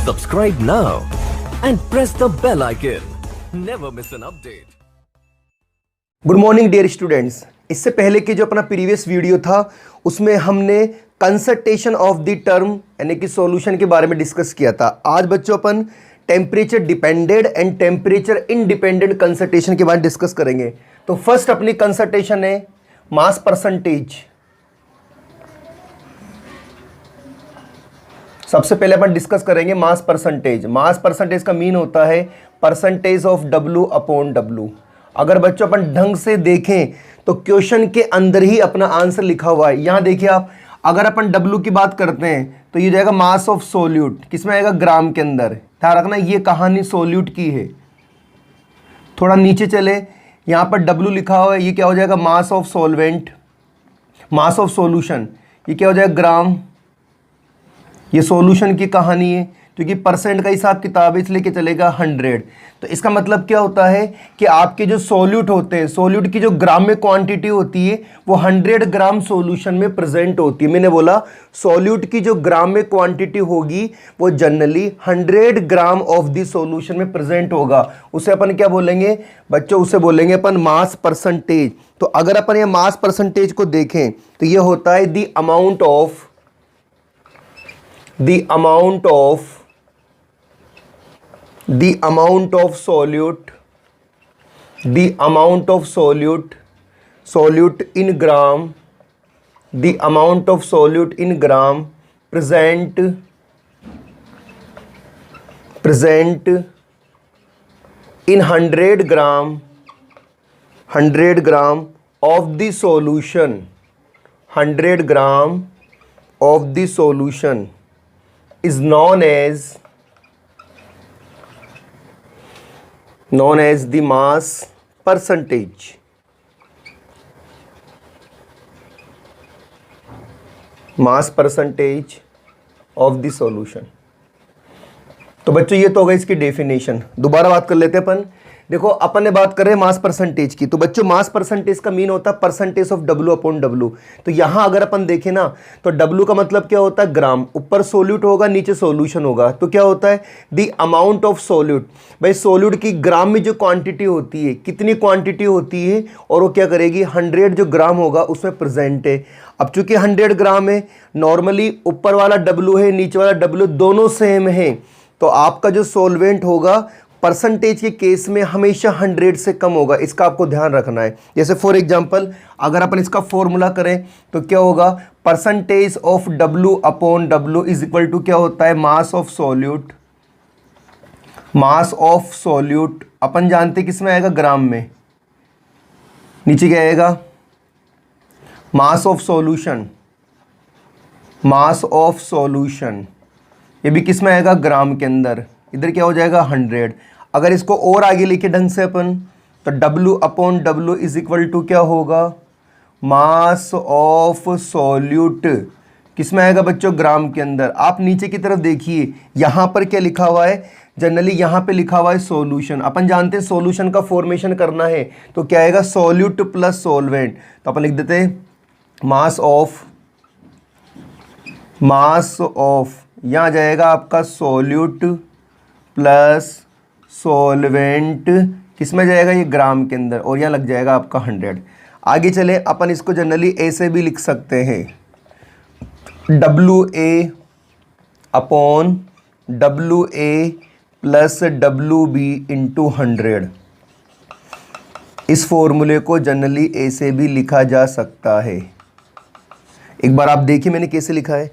Subscribe now and press the bell icon. Never miss an update. Good morning dear students. इससे पहले की जो अपना प्रीवियस वीडियो था उसमें हमने कंसल्टेशन ऑफ द टर्म यानी कि सॉल्यूशन के बारे में डिस्कस किया था। आज बच्चों अपन temperature depended and temperature independent consultation के बारे में डिस्कस करेंगे। तो फर्स्ट अपनी कंसल्टेशन है मास परसेंटेज। सबसे पहले अपन डिस्कस करेंगे मास परसेंटेज। मास परसेंटेज का मीन होता है percentage of W upon W। अगर बच्चों अपन ढंग से देखें तो क्वेश्चन के अंदर ही अपना आंसर लिखा हुआ है। यहां देखिए आप, अगर अपन W की बात करते हैं तो ये जाएगा मास ऑफ सोल्यूट, किसमें आएगा ग्राम के अंदर। ध्यान रखना ये कहानी सोल्यूट की है। थोड़ा नीचे चले, यहां पर W लिखा हुआ है, ये क्या हो जाएगा mass of solvent, mass of solution, ये क्या हो जाएगा ग्राम। ये सॉल्यूशन की कहानी है, क्योंकि परसेंट का हिसाब किताब है इसलिए क्या चलेगा 100। तो इसका मतलब क्या होता है कि आपके जो सॉल्यूट होते हैं, सॉल्यूट की जो ग्राम में क्वांटिटी होती है वो 100 ग्राम सॉल्यूशन में प्रेजेंट होती है। मैंने बोला सॉल्यूट की जो ग्राम में क्वांटिटी होगी वो generally 100 gram of the solution में प्रेजेंट होगा। उसे अपन क्या बोलेंगे बच्चों, उसे बोलेंगे अपन मास परसेंटेज। तो अगर अपन ये मास परसेंटेज को देखें तो ये होता है the amount of solute in gram, the amount of solute in gram present in 100 gram of the solution, 100 gram of the solution is known as the mass percentage. Mass percentage of the solution. तो बच्चों ये तो होगा इसकी definition. दोबारा बात कर लेते हैं अपन। देखो अपन ने बात कर रहे हैं मास परसेंटेज की, तो बच्चों मास परसेंटेज का मीन होता है percentage of W upon W। तो यहां अगर अपन देखें ना तो W का मतलब क्या होता है ग्राम, ऊपर सोल्यूट होगा नीचे सॉल्यूशन होगा। तो क्या होता है द अमाउंट ऑफ सोल्यूट। भाई सोल्यूट की ग्राम में जो क्वांटिटी होती है, कितनी क्वांटिटी होती है, और वो क्या करेगी 100 जो ग्राम होगा उसमें प्रेजेंट है। अब चूंकि 100 ग्राम है, नॉर्मली ऊपर वाला W है नीचे वाला W दोनों सेम है, तो आपका जो सॉल्वेंट होगा परसेंटेज के केस में हमेशा 100 से कम होगा। इसका आपको ध्यान रखना है। जैसे फॉर एग्जांपल अगर अपन इसका फॉर्मूला करें तो क्या होगा percentage of W upon W is equal to क्या होता है mass of solute. Mass of solute अपन जानते किस में आएगा ग्राम में, नीचे क्या आएगा mass of solution, mass of solution ये भी किस में आएगा ग्राम के अंदर। इधर क्या हो जाएगा 100। अगर इसको और आगे लिखे ढंग से अपन तो W upon W is equal to क्या होगा मास ऑफ सॉल्यूट, किस में आएगा बच्चों ग्राम के अंदर। आप नीचे की तरफ देखिए यहाँ पर क्या लिखा हुआ है, जनरली यहाँ पे लिखा हुआ है सॉल्यूशन। अपन जानते हैं सॉल्यूशन का फॉर्मेशन करना है तो क्या आएगा सॉल्यूट प्लस सॉल्वेंट। तो अपन लिख देते हैं मास ऑफ यहाँ जाएगा आपका सॉल्यूट प्लस सॉल्वेंट, किस में जाएगा ये ग्राम के अंदर, और यहाँ लग जाएगा आपका 100। आगे चले अपन इसको जनरली ऐसे भी लिख सकते हैं WA upon WA plus WB into 100। इस फॉर्मूले को जनरली ऐसे भी लिखा जा सकता है। एक बार आप देखिए मैंने कैसे लिखा है।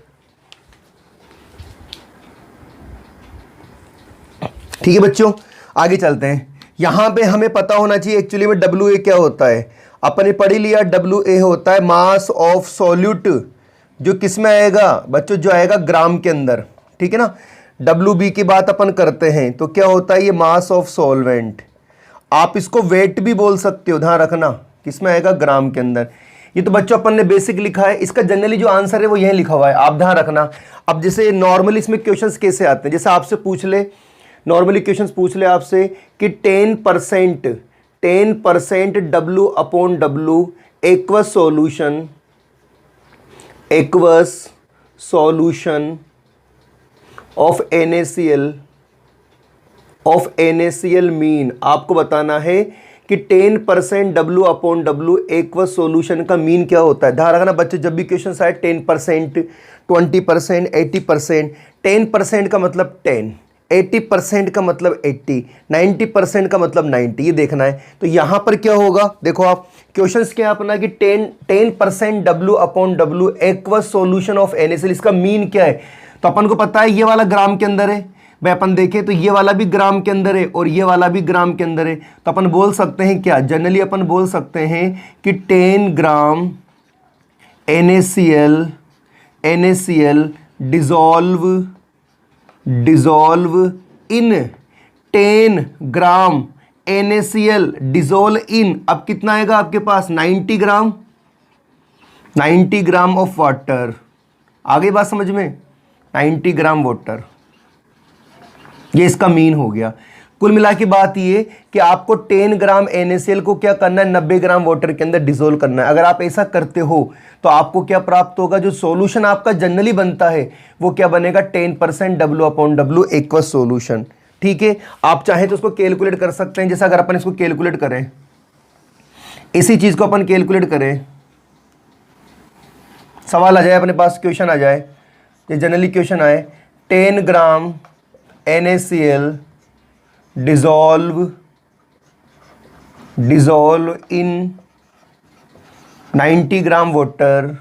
ठीक है बच्चों, आगे चलते हैं। यहां पे हमें पता होना चाहिए एक्चुअली में WA क्या होता है। अपन ने पढ़ लिया WA होता है मास ऑफ सॉल्यूट, जो किस में आएगा बच्चों, जो आएगा ग्राम के अंदर। ठीक है ना। WB की बात अपन करते हैं तो क्या होता है ये मास ऑफ सॉल्वेंट। आप इसको वेट भी बोल सकते हो, ध्यान रखना किस में आएगा ग्राम के अंदर। ये तो बच्चों अपन ने बेसिक लिखा है, इसका जनरली जो आंसर है वो यही लिखा हुआ है, आप ध्यान रखना। अब जैसे नॉर्मली इसमें क्वेश्चंस कैसे आते हैं, जैसे आपसे पूछ ले नॉर्मली क्वेश्चंस पूछ ले आपसे कि 10% W upon W aqueous solution of NaCl mean आपको बताना है कि 10% W/W एक्वस सॉल्यूशन का मीन क्या होता है। ध्यान रखना बच्चे, जब भी क्वेश्चन आए 10%, 20%, 80%, 10% का मतलब 10, 80% का मतलब 80, 90% का मतलब 90, ये देखना है। तो यहाँ पर क्या होगा, देखो आप क्वेश्चंस क्या है अपना कि 10% W/W aqueous solution of NaCl, इसका मीन क्या है। तो अपन को पता है ये वाला ग्राम के अंदर है भाई, अपन देखें तो ये वाला भी ग्राम के अंदर है और ये वाला भी ग्राम के अंदर है। तो अपन बोल सकते हैं क्या, जनरली अपन बोल सकते हैं कि 10 ग्राम NaCl dissolve in 10 gram NaCl dissolve in, अब कितना आएगा आपके पास 90 ग्राम ऑफ वाटर। आगे बात समझ में, 90 ग्राम वाटर, ये इसका मीन हो गया। कुल मिला के बात ये कि आपको 10 ग्राम NaCl को क्या करना है, 90 ग्राम वाटर के अंदर डिसोल्व करना है। अगर आप ऐसा करते हो तो आपको क्या प्राप्त होगा, जो सॉल्यूशन आपका जनरली बनता है वो क्या बनेगा, 10% W/W एक्वस सॉल्यूशन। ठीक है, आप चाहे तो उसको कैलकुलेट कर सकते हैं। जैसे अगर अपन इसको कैलकुलेट करें, इसी चीज को अपन कैलकुलेट करें, सवाल आ जाए अपने पास, क्वेश्चन आ जाए, ये जनरली क्वेश्चन आए 10 ग्राम NaCl dissolve in 90 gram water,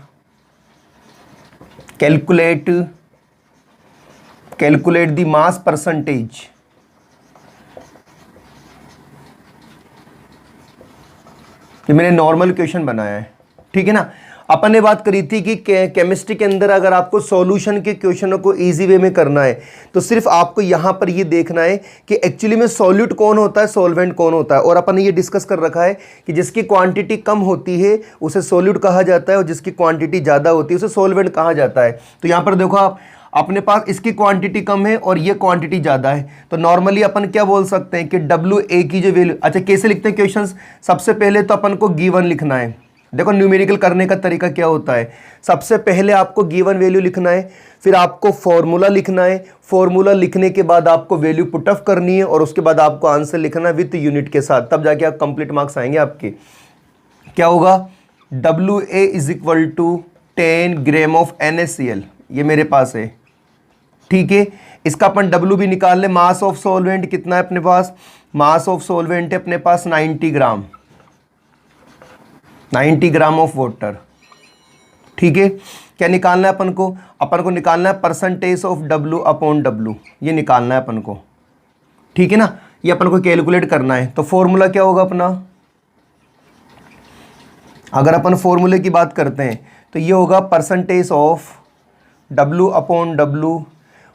calculate the mass percentage. ये मैंने नॉर्मल क्वेश्चन बनाया है, ठीक है ना। अपन ने बात करी थी कि केमिस्ट्री के अंदर अगर आपको सॉल्यूशन के क्वेश्चनों को इजी वे में करना है तो सिर्फ आपको यहां पर ये देखना है कि एक्चुअली में सॉल्यूट कौन होता है, सॉल्वेंट कौन होता है। और अपन ने ये डिस्कस कर रखा है कि जिसकी क्वांटिटी कम होती है उसे सॉल्यूट कहा जाता है और जिसकी क्वांटिटी ज़्यादा होती है उसे सॉल्वेंट कहा जाता है। तो यहाँ पर देखो आप, अपने पास इसकी क्वांटिटी कम है और ये क्वांटिटी ज़्यादा है, तो नॉर्मली अपन क्या बोल सकते हैं कि WA की जो वैल्यू, अच्छा कैसे लिखते हैं क्वेश्चंस, सबसे पहले तो अपन को गिवन लिखना है। देखो न्यूमेरिकल करने का तरीका क्या होता है, सबसे पहले आपको गिवन वैल्यू लिखना है, फिर आपको फॉर्मूला लिखना है, फॉर्मूला लिखने के बाद आपको वैल्यू पुट ऑफ करनी है और उसके बाद आपको आंसर लिखना है विथ यूनिट के साथ, तब जाके आप कंप्लीट मार्क्स आएंगे आपके। क्या होगा, WA is equal to 10 gram of NaCl, ये मेरे पास है, ठीक है। इसका अपन W भी निकाल ले, मास ऑफ सॉल्वेंट कितना है अपने पास, मास ऑफ सॉल्वेंट है अपने पास 90 ग्राम, 90 ग्राम ऑफ वाटर, ठीक है। क्या निकालना है अपन को निकालना है परसेंटेज ऑफ W/W, ये निकालना है अपन को, ठीक है ना। ये अपन को कैलकुलेट करना है। तो फॉर्मूला क्या होगा अपना, अगर अपन फॉर्मूले की बात करते हैं तो ये होगा percentage of W/W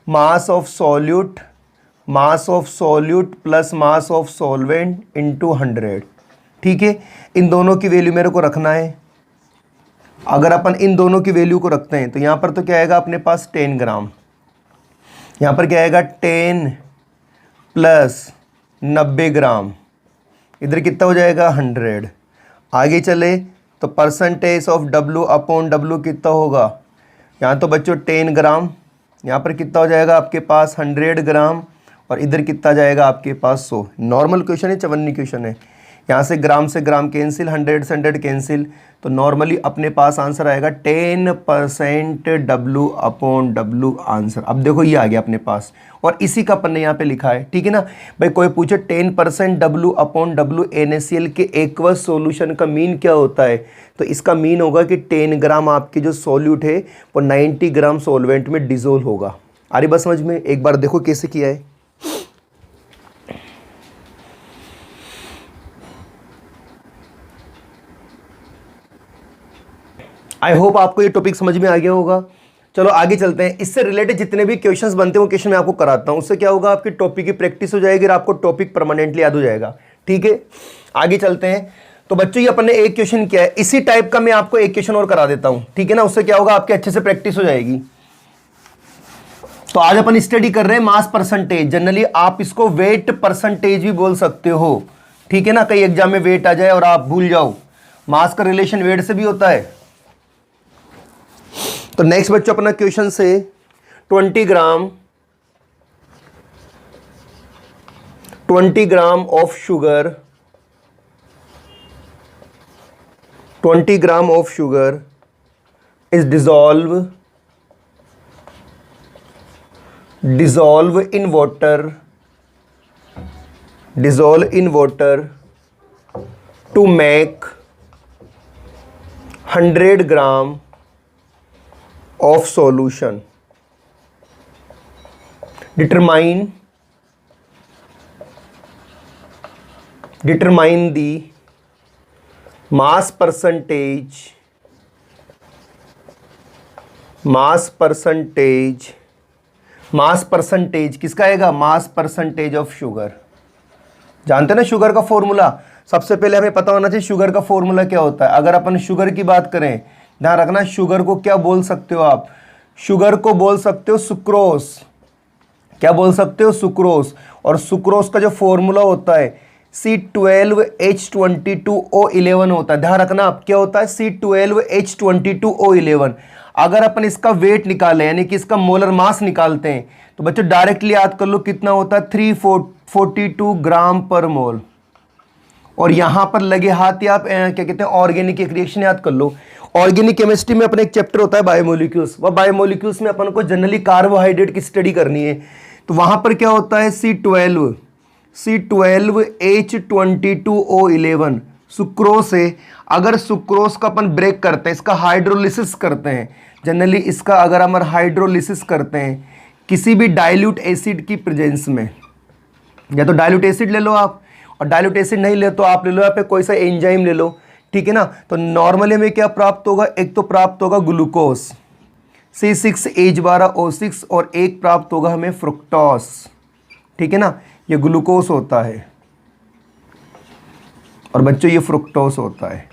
mass of solute plus mass of solvent into 100, ठीक है। इन दोनों की वैल्यू मेरे को रखना है। अगर अपन इन दोनों की वैल्यू को रखते हैं तो यहाँ पर तो क्या आएगा अपने पास 10 ग्राम, यहाँ पर क्या आएगा 10 प्लस 90 ग्राम, इधर कितना हो जाएगा 100। आगे चले तो परसेंटेज ऑफ W/W कितना होगा, यहाँ तो बच्चों 10 ग्राम, यहाँ पर कितना हो जाएगा आपके पास 100 ग्राम और इधर कितना जाएगा आपके पास 100। नॉर्मल क्वेश्चन है, 54 क्वेश्चन है। यहाँ से ग्राम कैंसिल, 100 से 100 कैंसिल, तो नॉर्मली अपने पास आंसर आएगा 10% W/W आंसर। अब देखो ये आ गया अपने पास और इसी का अपन ने यहाँ पे लिखा है, ठीक है ना भाई। कोई पूछे 10% W/W NaCl के एक्वस सॉल्यूशन का मीन क्या होता है, तो इसका मीन होगा कि 10 ग्राम आपकी जो सॉल्यूट है वो 90 ग्राम सॉल्वेंट में डिसोल्व होगा। आ रही बात समझ में, एक बार देखो कैसे किया है। आई होप आपको ये टॉपिक समझ में आ गया होगा। चलो आगे चलते हैं। इससे रिलेटेड जितने भी क्वेश्चंस बनते हैं वो क्वेश्चन मैं आपको कराता हूं, उससे क्या होगा आपकी टॉपिक की प्रैक्टिस हो जाएगी और आपको टॉपिक परमानेंटली याद हो जाएगा, ठीक है। आगे चलते हैं। तो बच्चों ये अपन ने एक क्वेश्चन किया है, इसी टाइप का मैं आपको एक क्वेश्चन और करा देता हूं, ठीक है ना। उससे क्या होगा आपके अच्छे से प्रैक्टिस हो जाएगी। तो आज अपन स्टडी कर रहे हैं मास परसेंटेज, जनरली आप इसको वेट परसेंटेज भी बोल सकते हो, ठीक है ना। कई एग्जाम में वेट आ जाए और आप भूल जाओ, मास का रिलेशन वेट से भी होता है। तो नेक्स्ट बच्चों अपना क्वेश्चन से 20 ग्राम 20 gram of sugar, 20 gram of sugar is dissolve in water, dissolve in water to make 100 gram of solution. Determine the mass percentage किसका आएगा? Mass percentage of sugar. जानते हैं ना शुगर का फॉर्मूला? सबसे पहले हमें पता होना चाहिए शुगर का फॉर्मूला क्या होता है। अगर अपन शुगर की बात करें, ध्यान रखना, शुगर को क्या बोल सकते हो आप? शुगर को बोल सकते हो सुक्रोस। क्या बोल सकते हो? सुक्रोस। और सुक्रोस का जो फॉर्मूला होता है C12H22O11 होता है। ध्यान रखना आप, क्या होता है? C12H22O11। अगर अपन इसका वेट निकालें, यानी कि इसका मोलर मास निकालते हैं, तो बच्चों डायरेक्टली याद कर लो कितना होता है? 342 ग्राम पर मोल। और यहां पर लगे हाथ या आप क्या कहते हैं, ऑर्गेनिक एक रिएक्शन याद कर लो। ऑर्गेनिक केमिस्ट्री में अपना एक चैप्टर होता है बायोमोलिक्यूल्स। वह बायोमोलिक्यूल्स में अपन को जनरली कार्बोहाइड्रेट की स्टडी करनी है। तो वहां पर क्या होता है? C12H22O11 सुक्रोस है। अगर सुक्रोस का अपन ब्रेक करते हैं, इसका हाइड्रोलिसिस करते हैं, जनरली इसका अगर हम हाइड्रोलिसिस करते हैं किसी भी डाइल्यूट एसिड की प्रेजेंस में, या तो डाइल्यूट एसिड ले लो आप, और डाइल्यूट एसिड नहीं ले तो आप ले लो यहाँ पे कोई सा एंजाइम ले लो, ठीक है ना। तो नॉर्मली हमें क्या प्राप्त होगा? एक तो प्राप्त होगा ग्लूकोज C6H12O6, और एक प्राप्त होगा हमें फ्रुक्टोस, ठीक है ना। ये ग्लूकोज होता है और बच्चों ये फ्रुक्टोस होता है।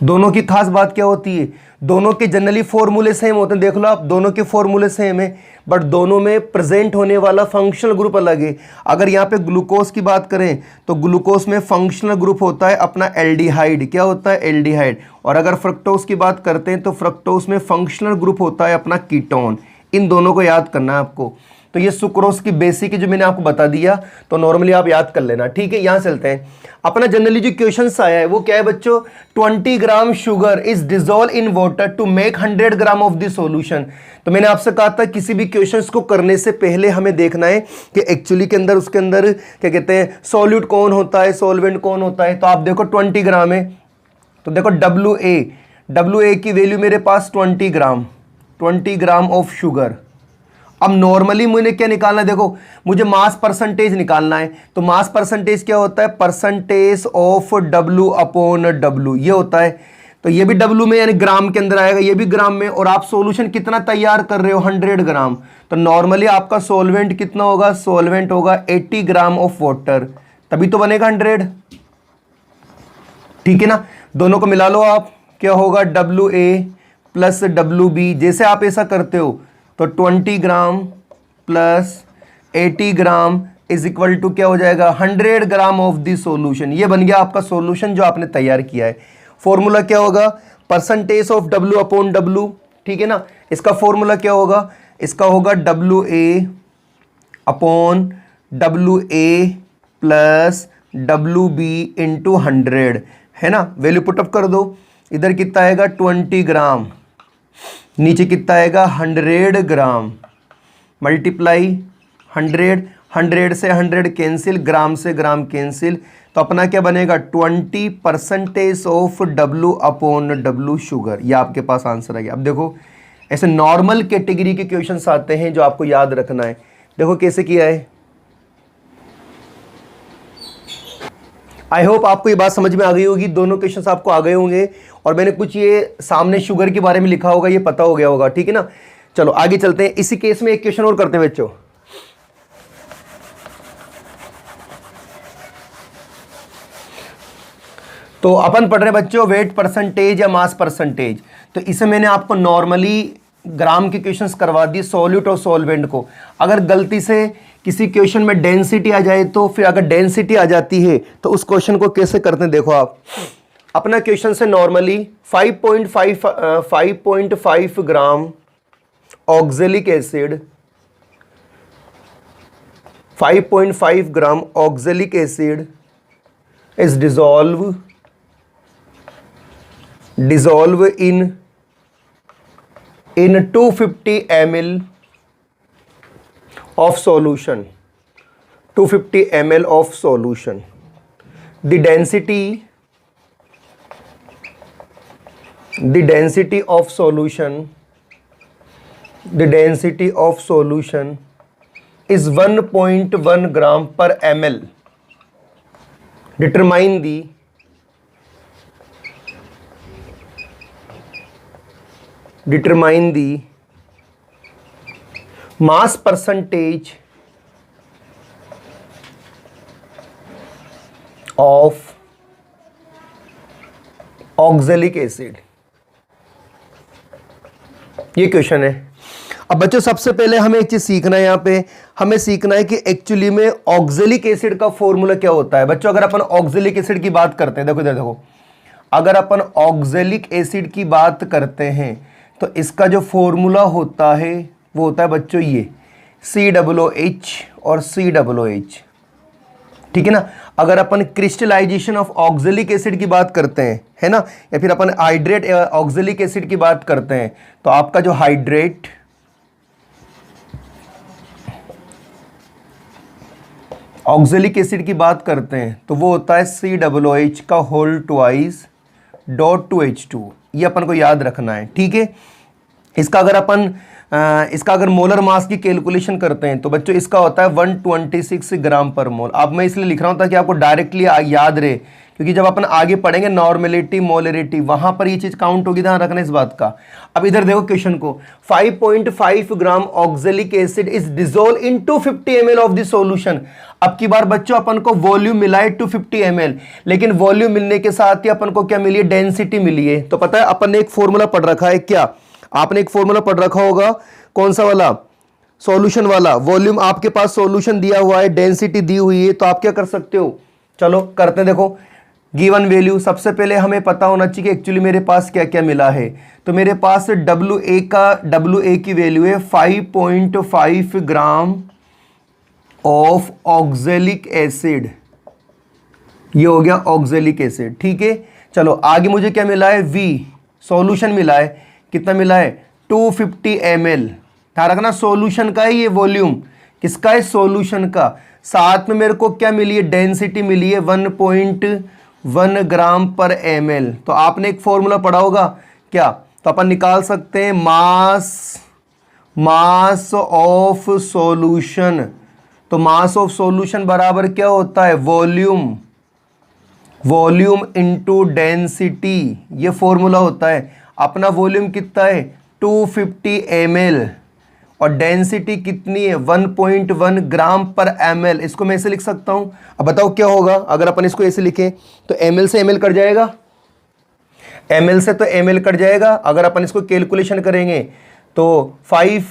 दोनों की खास बात क्या होती है? दोनों के जनरली फॉर्मूले सेम होते हैं। देख लो आप, दोनों के फॉर्मूले सेम है, बट दोनों में प्रेजेंट होने वाला फंक्शनल ग्रुप अलग है। अगर यहाँ पे ग्लूकोज की बात करें तो ग्लूकोज में फंक्शनल ग्रुप होता है अपना एल्डिहाइड। क्या होता है? एल्डिहाइड। और अगर फ्रक्टोज की बात करते हैं तो फ्रक्टोज में फंक्शनल ग्रुप होता है अपना कीटोन। इन दोनों को याद करना है आपको। तो ये सुक्रोज की बेसिक जो मैंने आपको बता दिया, तो नॉर्मली आप याद कर लेना, ठीक है। यहां चलते हैं। अपना जनरली जो क्वेश्चन आया है वो क्या है बच्चों? 20 gram sugar is dissolve in water to make 100 gram of the solution. तो मैंने आपसे कहा था किसी भी क्वेश्चन को करने से पहले हमें देखना है कि एक्चुअली के अंदर उसके अंदर क्या कहते हैं, सॉल्यूट कौन होता है, सॉल्वेंट कौन होता है। तो आप देखो 20 ग्राम है, तो देखो WA की वैल्यू मेरे पास 20 ग्राम ऑफ शुगर। अब नॉर्मली मुझे क्या निकालना है? देखो मुझे मास परसेंटेज निकालना है। तो मास परसेंटेज क्या होता है? Percentage of W upon W, ये होता है। तो ये भी W में यानी ग्राम के अंदर आएगा, ये भी ग्राम में। और आप सॉल्यूशन कितना तैयार कर रहे हो? 100 ग्राम। तो नॉर्मली आपका सॉल्वेंट कितना होगा? सॉल्वेंट होगा 80 ग्राम ऑफ वाटर, तभी तो बनेगा 100, ठीक है ना। दोनों को मिला लो आप, क्या होगा? WA plus WB। जैसे आप ऐसा करते हो तो 20 gram plus 80 gram is equal to क्या हो जाएगा? 100 ग्राम ऑफ द सॉल्यूशन। ये बन गया आपका सॉल्यूशन जो आपने तैयार किया है। फॉर्मूला क्या होगा? Percentage of W upon W, ठीक है ना। इसका फॉर्मूला क्या होगा? इसका होगा WA upon WA plus WB into 100, है ना। वैल्यू पुटअप कर दो। इधर कितना आएगा? 20 ग्राम, नीचे कितना आएगा? 100 ग्राम, मल्टीप्लाई 100 से 100 कैंसिल, ग्राम से ग्राम कैंसिल। तो अपना क्या बनेगा? 20% of W upon W sugar. ये आपके पास आंसर आ गया। अब देखो ऐसे नॉर्मल कैटेगरी के क्वेश्चंस आते हैं जो आपको याद रखना है। देखो कैसे किया है। आई होप आपको ये बात समझ में आ गई होगी, दोनों क्वेश्चंस आपको आ गए होंगे। और मैंने कुछ ये सामने शुगर के बारे में लिखा होगा, ये पता हो गया होगा, ठीक है ना। चलो आगे चलते हैं। इसी केस में एक क्वेश्चन और करते हैं बच्चों। तो अपन पढ़ रहे बच्चों वेट परसेंटेज या मास परसेंटेज। तो इसे मैंने आपको नॉर्मली ग्राम के क्वेश्चंस करवा दिए, सॉल्यूट और सॉल्वेंट को। अगर गलती से किसी क्वेश्चन में डेंसिटी आ जाए तो फिर अगर डेंसिटी आ जाती है तो उस क्वेश्चन को कैसे करते हैं। देखो आप अपना क्वेश्चन से normally 5.5 gram oxalic acid 5.5 gram oxalic acid is dissolve in 250 ml of solution. 250 ml of solution. The density of solution is 1.1 gram per ml. Determine the mass percentage of oxalic acid. ये question है। अब बच्चों सबसे पहले हमें एक चीज सीखना है, यहां पे हमें सीखना है कि एक्चुअली में ऑक्जेलिक एसिड का फॉर्मूला क्या होता है। बच्चों अगर अपन ऑक्जेलिक एसिड की बात करते हैं, देखो इधर देखो, अगर अपन ऑक्जेलिक एसिड की बात करते हैं तो इसका जो फॉर्मूला होता है वो होता है बच्चों ये COOH और COOH, ठीक है ना। अगर अपन क्रिस्टलाइजेशन ऑफ ऑक्जेलिक एसिड की बात करते हैं, है ना, या फिर अपन हाइड्रेट ऑक्जेलिक एसिड की बात करते हैं तो आपका जो हाइड्रेट ऑक्जेलिक एसिड की बात करते हैं तो वो होता है COOH का होल ट्वाइस डॉट 2H2। ये अपन को याद रखना है, ठीक है। इसका अगर मोलर मास की कैलकुलेशन करते हैं तो बच्चों इसका होता है 126 ग्राम पर मोल। अब मैं इसलिए लिख रहा हूं ताकि आपको डायरेक्टली याद रहे, क्योंकि जब अपन आगे पढ़ेंगे नॉर्मेलिटी मोलरिटी वहां पर ये चीज काउंट होगी, ध्यान रखना इस बात का। अब इधर देखो क्वेश्चन को, 5.5 gram oxalic acid is dissolve in 250 ml of the solution. अब की बार बच्चों अपन को वॉल्यूम मिला है 250 ml, लेकिन वॉल्यूम मिलने के साथ ही अपन को क्या मिली है, डेंसिटी मिली है। तो पता है अपन ने एक फॉर्मूला पढ़ रखा है, क्या आपने एक फॉर्मूला पढ़ रखा होगा, कौन सा वाला, सॉल्यूशन वाला। वॉल्यूम आपके पास सॉल्यूशन दिया हुआ है, डेंसिटी दी हुई है, तो आप क्या कर सकते हो, चलो करते हैं। देखो गिवन वैल्यू, सबसे पहले हमें पता होना चाहिए कि एक्चुअली मेरे पास क्या क्या मिला है। तो मेरे पास WA की वैल्यू है 5.5 ग्राम ऑफ ऑक्जेलिक एसिड। ये हो गया ऑक्जेलिक एसिड, ठीक है। चलो आगे मुझे क्या मिला है, V सॉल्यूशन मिला है। कितना मिला है, 250 ml। ध्यान रखना सॉल्यूशन का है ये वॉल्यूम, किसका है, सॉल्यूशन का। साथ में मेरे को क्या मिली है, डेंसिटी मिली है 1.1 ग्राम पर ml। तो आपने एक फॉर्मूला पढ़ा होगा क्या, तो अपन निकाल सकते हैं मास ऑफ सॉल्यूशन। तो मास ऑफ सॉल्यूशन बराबर क्या होता है, वॉल्यूम इनटू डेंसिटी, ये फॉर्मूला होता है। अपना वॉल्यूम कितना है 250 ml और डेंसिटी कितनी है 1.1 ग्राम पर ml। इसको मैं ऐसे लिख सकता हूं। अब बताओ क्या होगा अगर अपन इसको ऐसे लिखें, तो ml से ml कट जाएगा, ml से तो ml कट जाएगा। अगर अपन इसको कैलकुलेशन करेंगे तो 5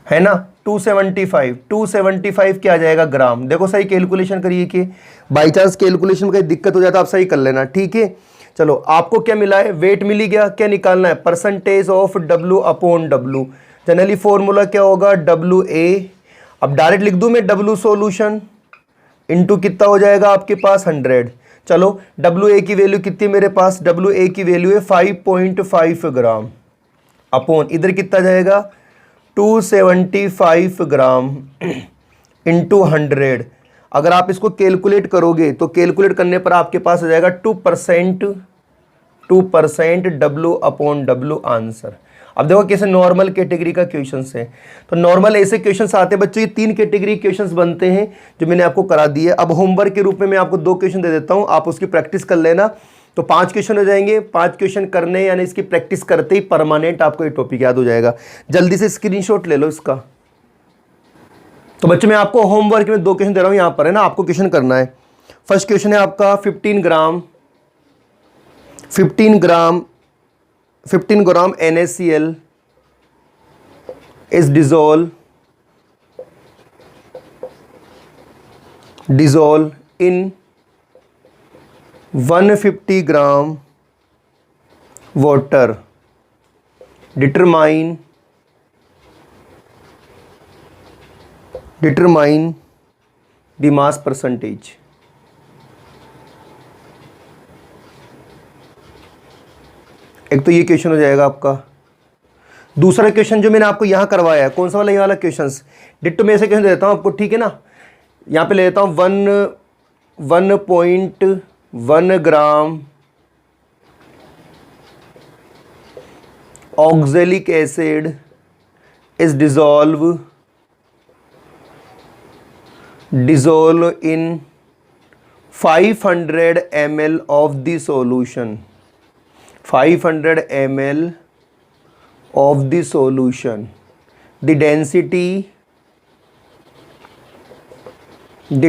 है ना, 275 क्या आ जाएगा ग्राम। देखो सही कैलकुलेशन करिए कि बाई चांस कैलकुलेशन में कहीं दिक्कत हो जाए तो आप सही कर लेना, ठीक है। चलो आपको क्या मिला है, वेट मिली गया, क्या निकालना है, percentage of W upon W। Generally formula क्या होगा, WA। अब डायरेक्ट लिख दूं मैं W सॉल्यूशन इनटू कितना हो जाएगा आपके पास 100। चलो WA की वैल्यू कितनी मेरे पास, WA की वैल्यू है 5.5 ग्राम अपॉन इधर कितना जाएगा 275 ग्राम इंटू 100। अगर आप इसको कैलकुलेट करोगे तो कैलकुलेट करने पर आपके पास आ जाएगा 2% W अपॉन W आंसर। अब देखो कैसे नॉर्मल कैटेगरी का क्वेश्चन है। तो नॉर्मल ऐसे क्वेश्चंस आते हैं बच्चों, ये 3 कैटेगरी क्वेश्चंस बनते हैं जो मैंने आपको करा दिए। अब होमवर्क के रूप में मैं आपको 2 क्वेश्चन दे देता हूं, आप उसकी प्रैक्टिस कर लेना। तो 5 क्वेश्चन हो जाएंगे। 5 क्वेश्चन करने यानी इसकी प्रैक्टिस करते ही परमानेंट आपको ये टॉपिक याद हो जाएगा। जल्दी से स्क्रीनशॉट ले लो इसका। तो बच्चों मैं आपको होमवर्क में 2 क्वेश्चन दे रहा हूं, यहां पर है ना, आपको क्वेश्चन करना है। फर्स्ट क्वेश्चन है आपका 15 ग्राम NaCl is dissolve in 150 gram water. Determine determine the mass percentage. एक तो ये क्वेश्चन हो जाएगा आपका। दूसरा क्वेश्चन जो मैंने आपको यहाँ करवाया है, कौन सा वाला, ये वाला क्वेश्चन, डिट्टो में ऐसे क्वेश्चन देता हूँ आपको, ठीक है ना। यहाँ पे ले लेता हूँ 1.1 gram oxalic acid is dissolve in 500 ml of the solution, 500 ml of the solution. The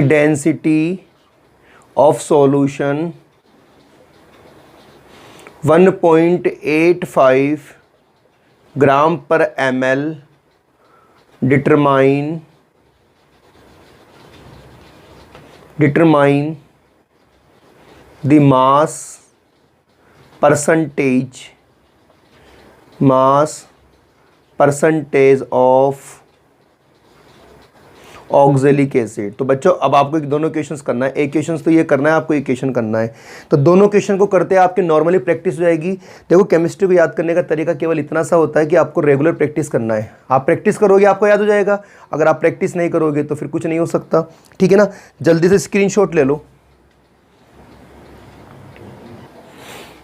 density of solution 1.85 gram per ml. Determine the mass percentage of oxalic acid. तो बच्चों अब आपको एक दोनों क्वेश्चंस करना है, एक क्वेश्चन तो ये करना है, आपको एक क्वेश्चन करना है। तो दोनों क्वेश्चन को करते हैं आपकी नॉर्मली प्रैक्टिस हो जाएगी। देखो केमिस्ट्री को याद करने का तरीका केवल इतना सा होता है कि आपको रेगुलर प्रैक्टिस करना है। आप प्रैक्टिस करोगे आपको याद हो जाएगा, अगर आप प्रैक्टिस नहीं करोगे तो फिर कुछ नहीं हो सकता, ठीक है ना। जल्दी से स्क्रीनशॉट ले लो।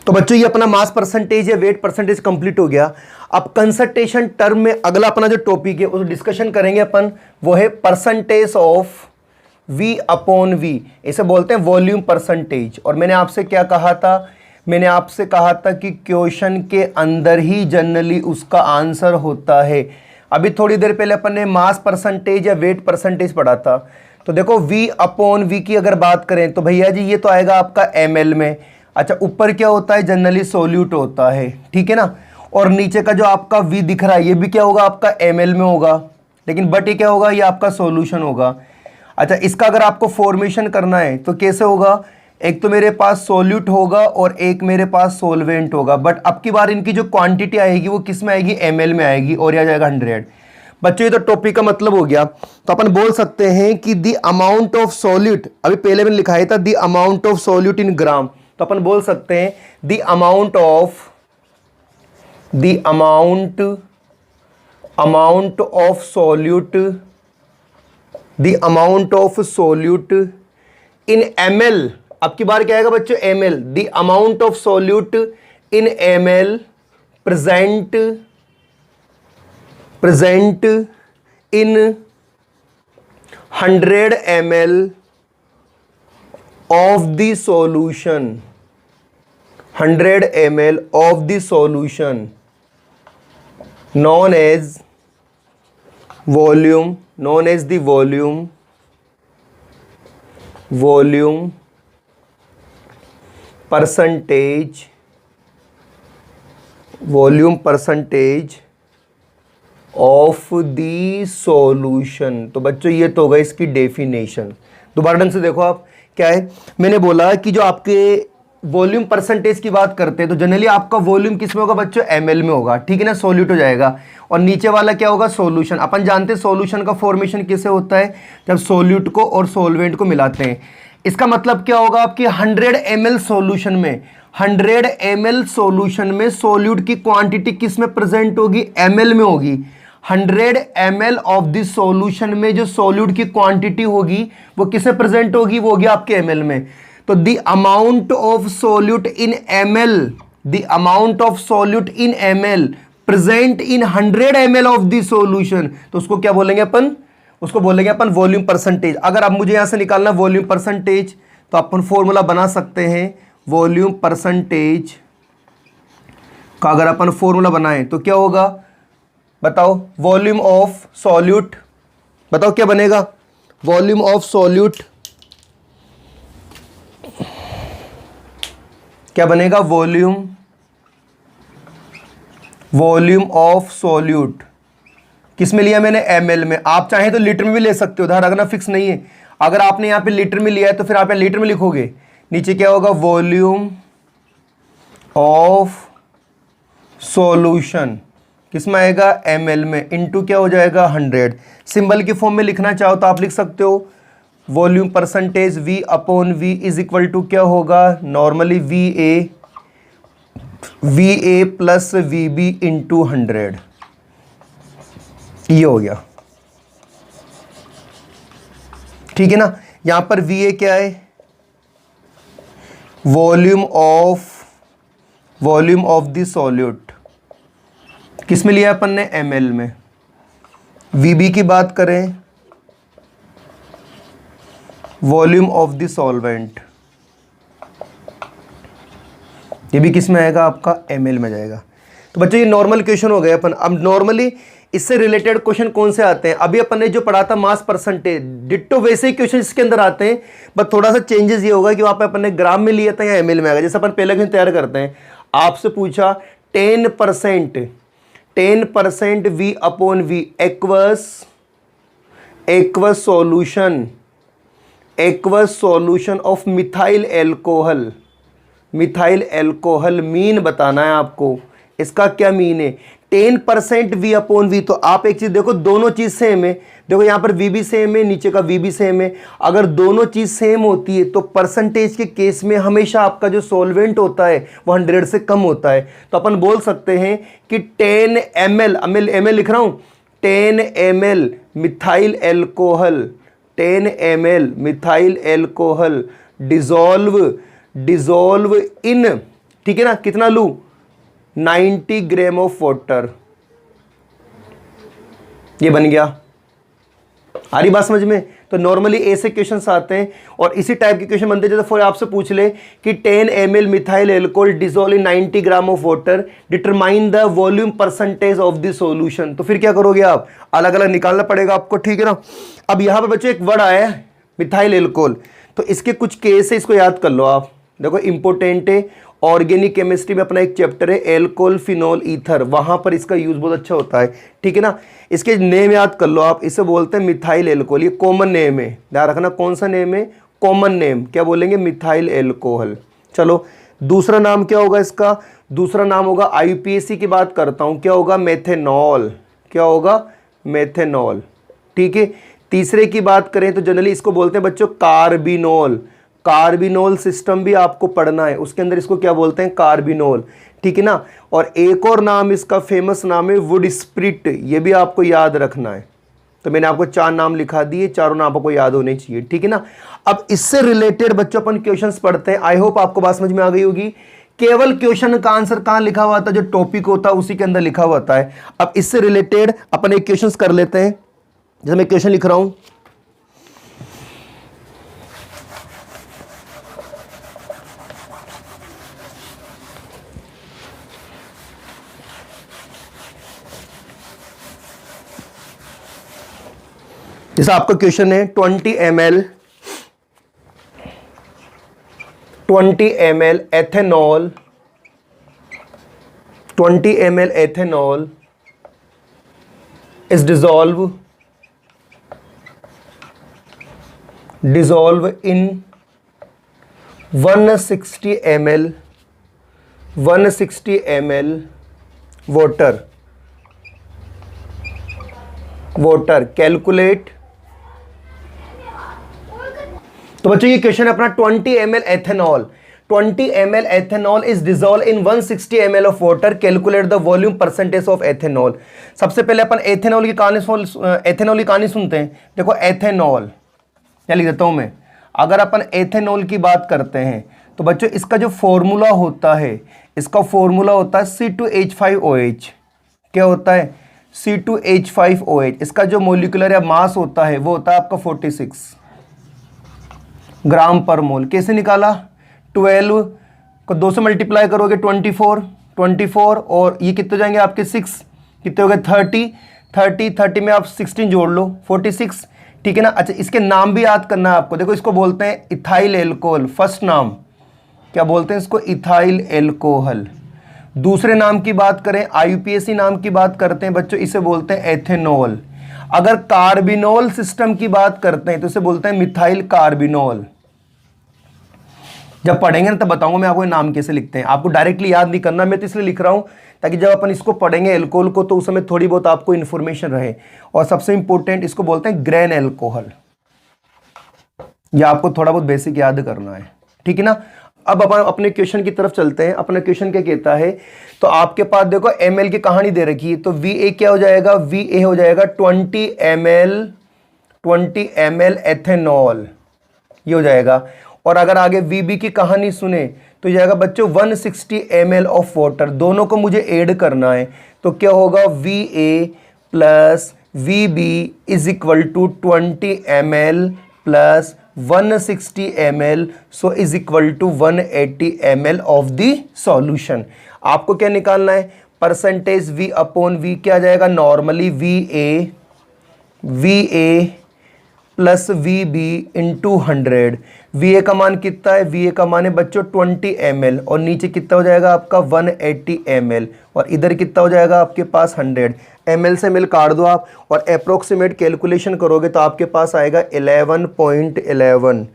तो बच्चों ये अपना मास परसेंटेज या वेट परसेंटेज कंप्लीट हो गया। अब कंसंट्रेशन टर्म में अगला अपना जो टॉपिक है उस डिस्कशन करेंगे अपन, वो है percentage of V upon V, इसे बोलते हैं वॉल्यूम परसेंटेज। और मैंने आपसे क्या कहा था, मैंने आपसे कहा था कि क्वेश्चन के अंदर ही जनरली उसका आंसर होता है। अभी थोड़ी देर पहले अपन ने मास परसेंटेज या वेट परसेंटेज पढ़ा था। तो देखो V अपॉन V की अगर बात करें तो भैया जी ये तो आएगा आपका ml में। अच्छा ऊपर क्या होता है, जनरली सोल्यूट होता है, ठीक है ना। और नीचे का जो आपका V दिख रहा है ये भी क्या होगा, आपका ml में होगा, लेकिन बट ये क्या होगा, ये आपका सॉल्यूशन होगा। अच्छा इसका अगर आपको फॉर्मेशन करना है तो कैसे होगा, एक तो मेरे पास सोल्यूट होगा और एक मेरे पास सोलवेंट होगा, बट अब की बार इनकी जो क्वांटिटी आएगी वो किस में आएगी, ml में आएगी, और यह आ जाएगा 100। बच्चों ये तो टॉपिक का मतलब हो गया। तो अपन बोल सकते हैं कि द अमाउंट ऑफ सोल्यूट, अभी पहले मैंने लिखा था the amount of solute in gram, तो अपन बोल सकते हैं the amount of solute, the amount of solute in ml। अब की बार क्या आएगा बच्चों, ml। The amount of solute in ml present in 100 ml of the solution, 100 ml of the solution known as volume percentage of the solution. तो बच्चों ये तो होगा इसकी डेफिनेशन। दोबारा ढंग से देखो आप क्या है, मैंने बोला कि जो आपके वॉल्यूम परसेंटेज की बात करते हैं तो जनरली आपका वॉल्यूम किस में होगा बच्चों, ml में होगा, ठीक है ना, सोल्यूट हो जाएगा। और नीचे वाला क्या होगा, सॉल्यूशन। अपन जानते हैं सॉल्यूशन का फॉर्मेशन कैसे होता है, जब सोल्यूट को और सोलवेंट को मिलाते हैं। इसका मतलब क्या होगा, आपकी 100 ml सॉल्यूशन में, 100 ml सॉल्यूशन में सोल्यूट की क्वांटिटी किस में प्रेजेंट होगी, ml में होगी। 100 ml ऑफ दिस सॉल्यूशन में जो सोल्यूट की क्वांटिटी होगी वो किसे प्रेजेंट होगी, वो होगी आपके ml में। तो the amount of solute in ml, the amount of solute in ml present in 100 ml of the solution, तो उसको क्या बोलेंगे अपन, उसको बोलेंगे अपन वॉल्यूम परसेंटेज। अगर अब मुझे यहां से निकालना वॉल्यूम परसेंटेज तो अपन फॉर्मूला बना सकते हैं, वॉल्यूम परसेंटेज का अगर अपन फॉर्मूला बनाएं तो क्या होगा बताओ, वॉल्यूम ऑफ सॉल्यूट, बताओ क्या बनेगा, वॉल्यूम ऑफ सॉल्यूट क्या बनेगा, वॉल्यूम ऑफ सॉल्यूट किस में लिया मैंने, ml में। आप चाहें तो लीटर में भी ले सकते हो, ध्यान रखना फिक्स नहीं है। अगर आपने यहां पे लीटर में लिया है तो फिर आप लीटर में लिखोगे, नीचे क्या होगा, वॉल्यूम ऑफ सॉल्यूशन किस में आएगा, ml में, इनटू क्या हो जाएगा 100। सिंबल की फॉर्म में लिखना चाहो तो आप लिख सकते हो volume percentage V upon V is equal to क्या होगा, normally VA plus VB into 100। ये हो गया, ठीक है ना। यहां पर VA क्या है, वॉल्यूम ऑफ द सॉल्यूट, किस में लिया अपन ने, ml में। VB की बात करें, वॉल्यूम ऑफ द सॉल्वेंट, ये भी किस में आएगा आपका, ml में जाएगा। तो बच्चों ये नॉर्मल क्वेश्चन हो गए अपन। अब नॉर्मली इससे रिलेटेड क्वेश्चन कौन से आते हैं, अभी अपन ने जो पढ़ा था मास परसेंटेज, डिट्टो वैसे ही क्वेश्चन इसके अंदर आते हैं, बट थोड़ा सा चेंजेस ये होगा कि वहां पे अपन ने ग्राम में लिया था या ml में आएगा। जैसे अपन पहले क्वेश्चन तैयार करते हैं, आपसे पूछा 10% V upon V aqueous solution of methyl alcohol mean बताना है आपको। इसका क्या मीन है, 10% V अपॉन V। तो आप एक चीज देखो, दोनों चीज सेम है। देखो यहां पर V भी सेम है, नीचे का V भी सेम है। अगर दोनों चीज सेम होती है तो परसेंटेज के केस में हमेशा आपका जो सॉल्वेंट होता है वो 100 से कम होता है। तो अपन बोल सकते हैं कि 10 ml लिख रहा हूं, 10 ml methyl alcohol dissolve in, ठीक है ना, कितना लू, 90 ग्राम ऑफ वाटर। ये बन गया, आ रही बात समझ में। तो नॉर्मली ऐसे क्वेश्चंस आते हैं और इसी टाइप के क्वेश्चन बनते हैं। जैसे फॉर आपसे पूछ ले कि 10 ml methyl alcohol dissolve in 90 gram of water, determine the volume percentage of the solution. तो फिर क्या करोगे आप, अलग अलग निकालना पड़ेगा आपको, ठीक है ना। अब यहां पर बच्चों एक वर्ड आया है मिथाइल एल्कोहल, तो इसके कुछ केस है, इसको याद कर लो आप। देखो इंपॉर्टेंट है, ऑर्गेनिक केमिस्ट्री में अपना एक चैप्टर है एल्कोहल फिनोल ईथर, वहां पर इसका यूज बहुत अच्छा होता है, ठीक है ना। इसके नेम याद कर लो आप, इसे बोलते हैं मिथाइल एल्कोहल, ये कॉमन नेम है, ध्यान रखना कौन सा नेम है, कॉमन नेम, क्या बोलेंगे, मिथाइल एल्कोहल। चलो दूसरा नाम क्या होगा इसका, दूसरा नाम होगा, IUPAC की बात करता हूं, क्या होगा, मेथेनॉल, क्या होगा, मेथेनॉल, ठीक है। तीसरे की बात करें तो जनरली इसको बोलते हैं बच्चों कार्बिनोल सिस्टम भी आपको पढ़ना है, उसके अंदर इसको क्या बोलते हैं, कार्बिनोल, ठीक है ना। और एक और नाम इसका फेमस नाम है वुड स्प्रिट, ये भी आपको याद रखना है। तो मैंने आपको 4 नाम लिखा दिए, चारों नाम आपको याद होने चाहिए, ठीक है ना। अब इससे रिलेटेड बच्चों अपन क्वेश्चंस पढ़ते हैं। आई होप आपको बात समझ में आ गई होगी। केवल क्वेश्चन का आंसर कहां लिखा हुआ था, जो टॉपिक होता है उसी के अंदर लिखा हुआ होता है। अब इससे रिलेटेड अपन एक क्वेश्चन कर लेते हैं। जैसे मैं क्वेश्चन लिख रहा हूं, जैसा आपका क्वेश्चन है 20 ml ethanol, 20 ml ethanol is dissolve in 160 ml water calculate. तो बच्चों ये क्वेश्चन है अपना 20 ml ethanol is dissolve in 160 ml of water, calculate the volume percentage of ethanol. सबसे पहले अपन एथेनॉल की कहानी सुनते हैं। देखो एथेनॉल क्या लिख देता हूं मैं, अगर अपन एथेनॉल की बात करते हैं तो बच्चों इसका जो फॉर्मूला होता है, इसका फॉर्मूला होता है C2H5OH। क्या होता है, C2H5OH। इसका जो मोलिकुलर या मास होता है वो होता है आपका 46 ग्राम पर मोल। कैसे निकाला, 12 को 2 से मल्टीप्लाई करोगे 24 और ये कितने जाएंगे आपके 6, कितने हो गए 30 में आप 16 जोड़ लो 46, ठीक है ना। अच्छा इसके नाम भी याद करना है आपको। देखो इसको बोलते हैं इथाइल एल्कोहल, फर्स्ट नाम क्या बोलते हैं इसको, इथाइल एल्कोहल। दूसरे नाम की बात करें, IUPAC नाम की बात करते हैं बच्चों, इसे बोलते हैं एथेनॉल। अगर कार्बिनोल सिस्टम की बात करते हैं तो इसे बोलते हैं मिथाइल कार्बिनोल। जब पढ़ेंगे ना तब बताऊंगा मैं आपको ये नाम कैसे लिखते हैं। आपको डायरेक्टली याद नहीं करना, मैं तो इसलिए लिख रहा हूँ ताकि जब अपन इसको पढ़ेंगे एल्कोहल को तो उस समय थोड़ी बहुत आपको इन्फॉर्मेशन रहे। और सबसे इंपॉर्टेंट इसको बोलते हैं ग्रेन एल्कोहल, या आपको थोड़ा बहुत बेसिक याद करना है, ठीक है ना। अब अपन अपने क्वेश्चन की तरफ चलते हैं। अपना क्वेश्चन क्या कहता है, तो आपके पास देखो ml की कहानी दे रखी है, तो VA क्या हो जाएगा, VA हो जाएगा 20 ml एथेनॉल, ये हो जाएगा। और अगर आगे VB की कहानी सुने तो जाएगा बच्चों 160 ml ऑफ वाटर, दोनों को मुझे ऐड करना है, तो क्या होगा VA plus VB is equal to 20 ml plus 160 ml, so is equal to 180 ml of the solution. आपको क्या निकालना है, परसेंटेज V अपॉन V क्या आ जाएगा, normally VA plus VB into 100। VA का मान कितना है, VA का मान है बच्चों 20 ml, और नीचे कितना हो जाएगा आपका 180 ml, और इधर कितना हो जाएगा आपके पास 100 ml से ml काट दो आप, और अप्रोक्सीमेट कैलकुलेशन करोगे तो आपके पास आएगा 11.11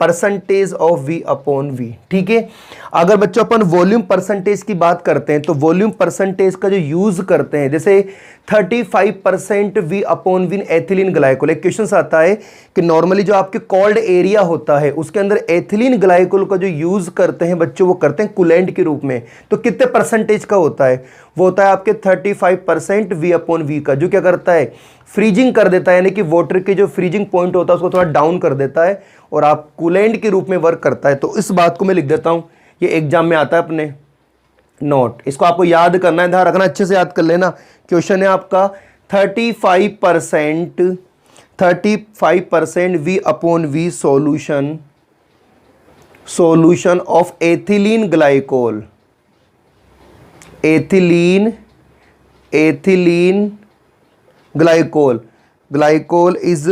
percentage of V upon V, ठीक है। अगर बच्चों अपन वॉल्यूम परसेंटेज की बात करते हैं तो वॉल्यूम परसेंटेज का जो यूज करते हैं, जैसे 35% V upon V ethylene glycol. एक क्वेश्चन आता है कि नॉर्मली जो आपके कोल्ड एरिया होता है उसके अंदर एथिलीन ग्लाइकोल का जो यूज करते हैं बच्चों, वो करते हैं कूलेंट के रूप में, तो कितने परसेंटेज का होता है, वो होता है आपके 35% V अपॉन V का, जो क्या करता है फ्रीजिंग कर देता है, यानी कि वाटर के जो फ्रीजिंग पॉइंट होता है उसको थोड़ा डाउन कर देता है और आप कूलेंट के रूप में वर्क करता है। तो इस बात को मैं लिख देता हूं, ये एग्जाम में आता है अपने नोट, इसको आपको याद करना है, ध्यान रखना, अच्छे से याद कर लेना। क्वेश्चन है आपका 35% V upon V solution of ethylene glycol, ethylene glycol is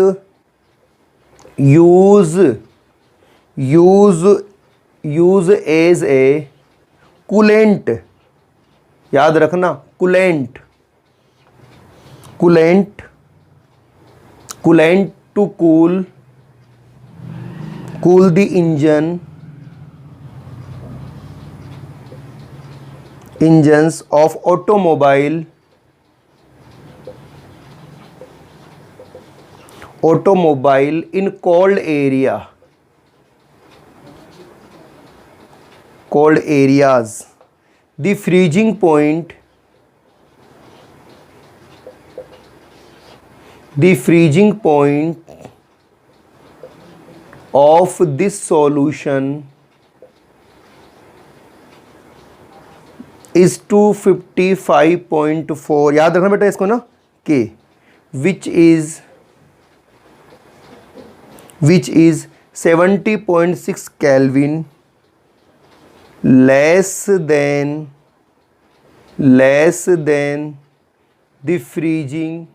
use as a coolant, याद रखना, coolant to cool the engines of automobile in cold areas. The freezing point of this solution is 255.4, याद रखना बेटा इसको ना, K, which is 70.6 Kelvin, less than the freezing